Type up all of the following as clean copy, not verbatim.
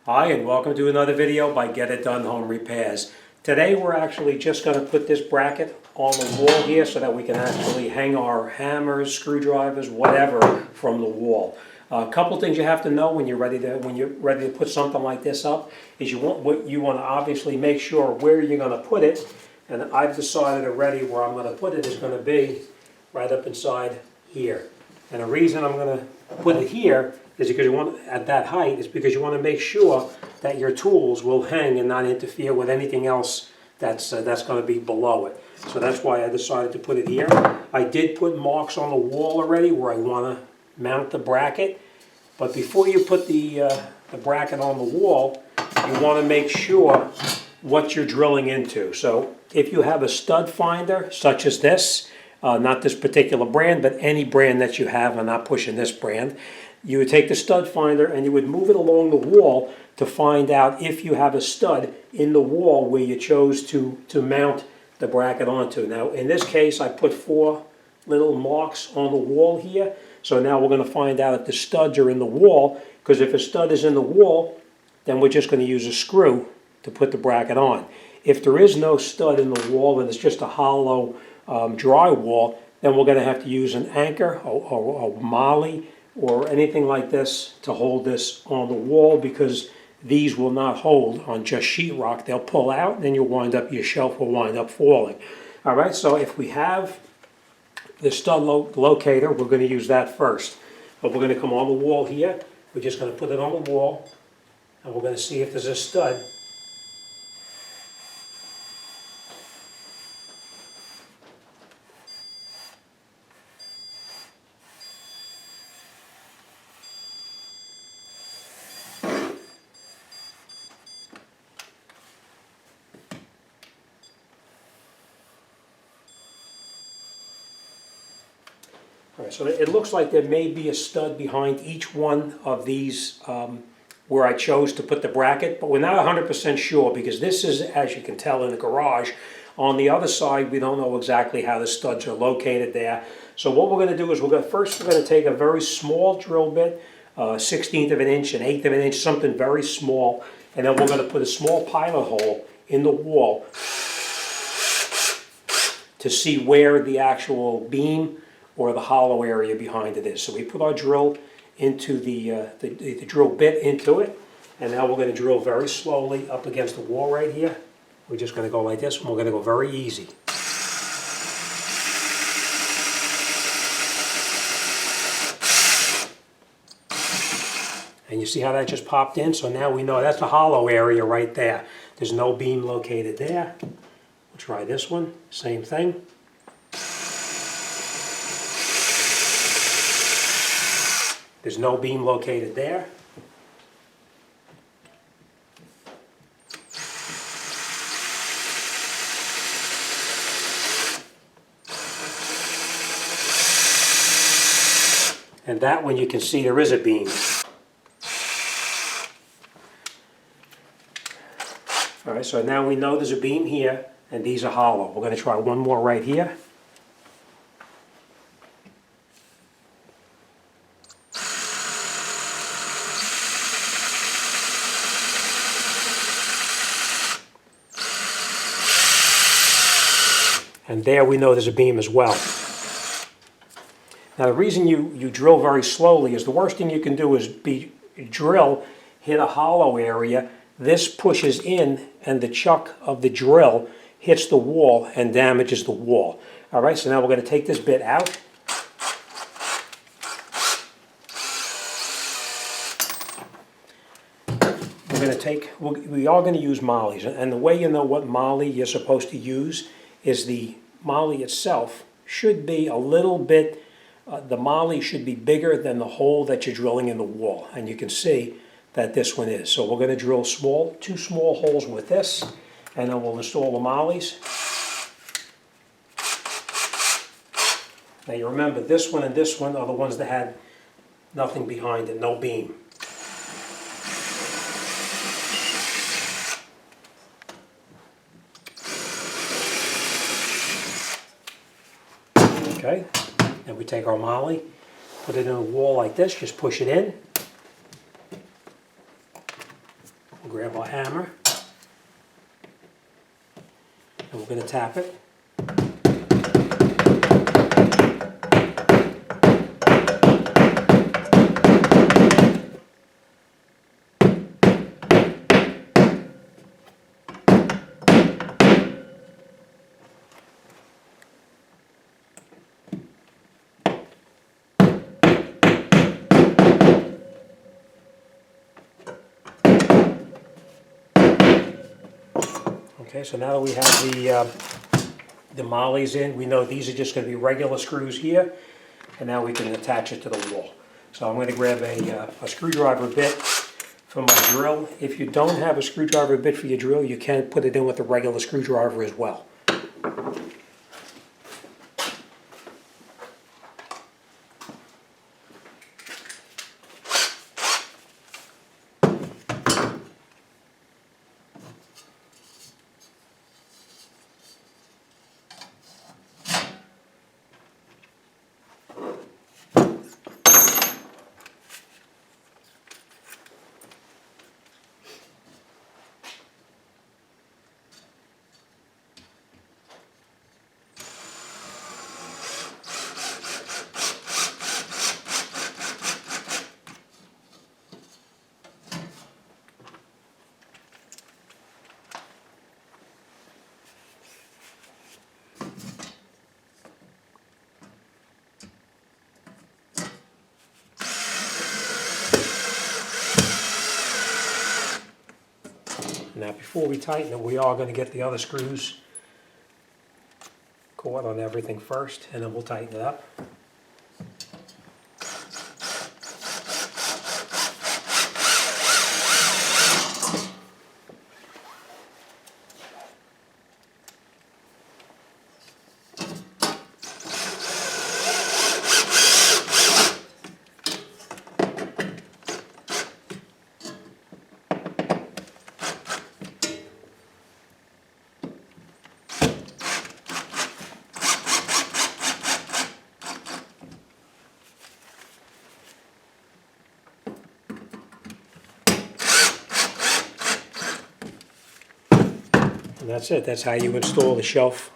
Hi, and welcome to another video by Get It Done Home Repairs. Today we're actually just going to put this bracket on the wall here so that we can actually hang our hammers, screwdrivers, whatever from the wall. A couple things you have to know when you're ready to put something like this up is you want to obviously make sure where you're going to put it, and I've decided already where I'm going to put it is going to be right up inside here. And the reason I'm going to put it here is because you want at that height is because you want to make sure that your tools will hang and not interfere with anything else that's going to be below it. So that's why I decided to put it here. I did put marks on the wall already where I want to mount the bracket, but before you put the bracket on the wall, you want to make sure what you're drilling into. So if you have a stud finder such as this, not this particular brand, but any brand that you have, I'm not pushing this brand, you would take the stud finder and you would move it along the wall to find out if you have a stud in the wall where you chose to mount the bracket onto. Now in this case I put 4 little marks on the wall here, so now we're going to find out if the studs are in the wall, because if a stud is in the wall then we're just going to use a screw to put the bracket on. If there is no stud in the wall and it's just a hollow drywall, then we're going to have to use an anchor or molly or anything like this to hold this on the wall, because these will not hold on just sheetrock. They'll pull out and then your shelf will wind up falling. All right, so if we have the stud locator, we're going to use that first. But we're going to come on the wall here. We're just going to put it on the wall and we're going to see if there's a stud. All right, so it looks like there may be a stud behind each one of these where I chose to put the bracket, but we're not 100% sure because this is, as you can tell, in the garage. On the other side, we don't know exactly how the studs are located there. So what we're going to do is first we're going to take a very small drill bit, 1/16 of an inch, 1/8 of an inch, something very small, and then we're going to put a small pilot hole in the wall to see where the actual beam or the hollow area behind it is. So we put our drill into the drill bit into it, and now we're going to drill very slowly up against the wall right here. We're just going to go like this, and we're going to go very easy. And you see how that just popped in? So now we know that's the hollow area right there. There's no beam located there. We'll try this one, same thing. There's no beam located there. And that one you can see there is a beam. All right, so now we know there's a beam here and these are hollow. We're going to try one more right here. And there we know there's a beam as well. Now the reason you drill very slowly is the worst thing you can do is drill, hit a hollow area, this pushes in and the chuck of the drill hits the wall and damages the wall. All right, so now we're going to take this bit out. We are going to use mollies, and the way you know what molly you're supposed to use is the molly itself should be a little bit, the molly should be bigger than the hole that you're drilling in the wall, and you can see that this one is. So we're going to drill 2 small holes with this, and then we'll install the mollies. Now you remember this one and this one are the ones that had nothing behind it, no beam. Okay, and we take our molly, put it in a wall like this, just push it in. our hammer. And we're going to tap it. Okay, so now that we have the mollies in, we know these are just going to be regular screws here, and now we can attach it to the wall. So I'm going to grab a screwdriver bit for my drill. If you don't have a screwdriver bit for your drill, you can put it in with a regular screwdriver as well. Now before we tighten it, we are going to get the other screws caught on everything first, and then we'll tighten it up. And that's it. That's how you install the shelf.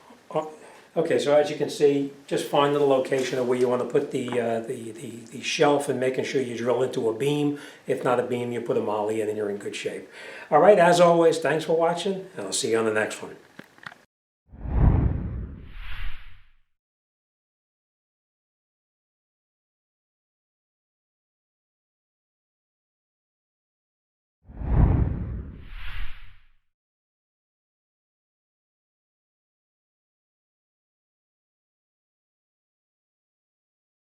Okay, so as you can see, just find the location of where you want to put the shelf, and making sure you drill into a beam. If not a beam, you put a molly in and you're in good shape. All right, as always, thanks for watching, and I'll see you on the next one.